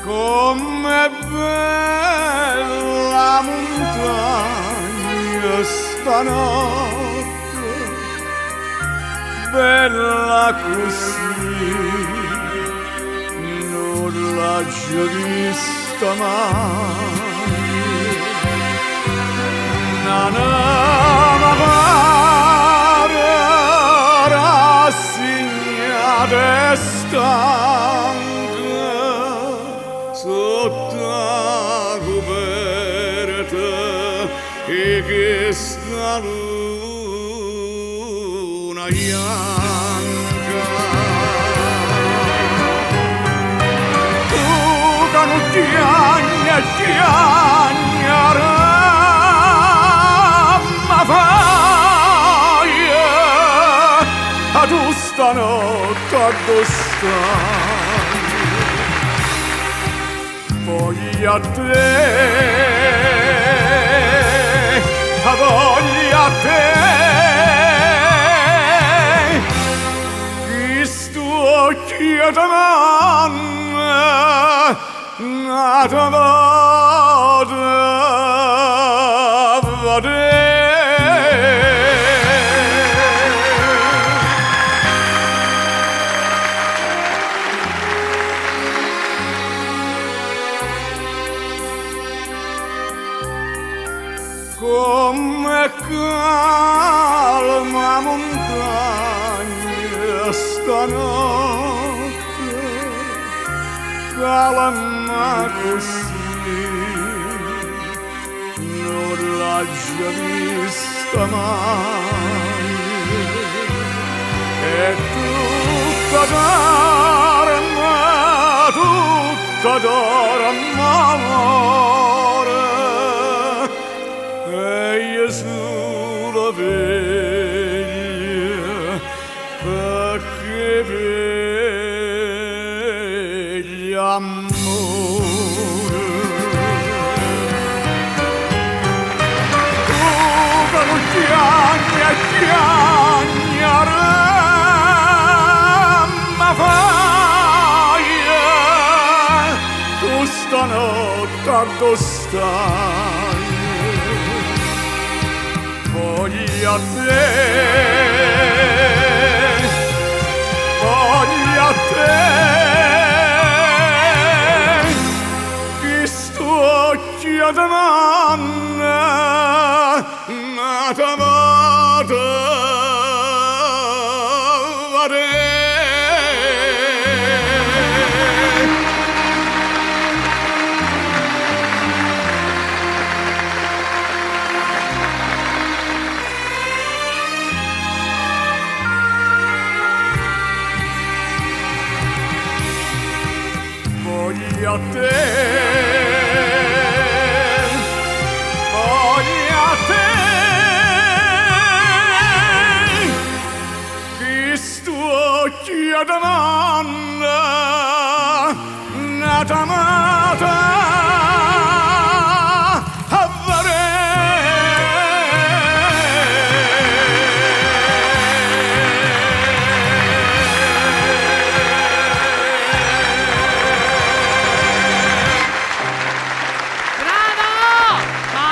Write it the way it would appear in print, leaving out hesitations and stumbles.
Com'è bella montagna stanotte, bella così, non l'ho già vista mai. Ma pare rassegnata e stanca sotto la coperta e che sta luna bianca. Tu che non chiagna e chiagnare ma fai a tu stanotte addostare. Voglio a te, voglio a te, chi sto chiedendo nata vada come calma montagna stanotte, calma così, non l'ho già vista mai. È tutta d'arma, amore, e io sulla veglia perché veglia amore. Tu che non chiagna e chiagnare ma fai tu stanotte addostare. Voglio a te, voglio a te, chi sto chiedendo nata vada voglio a te, voglio a te, chi sto chiedendo nata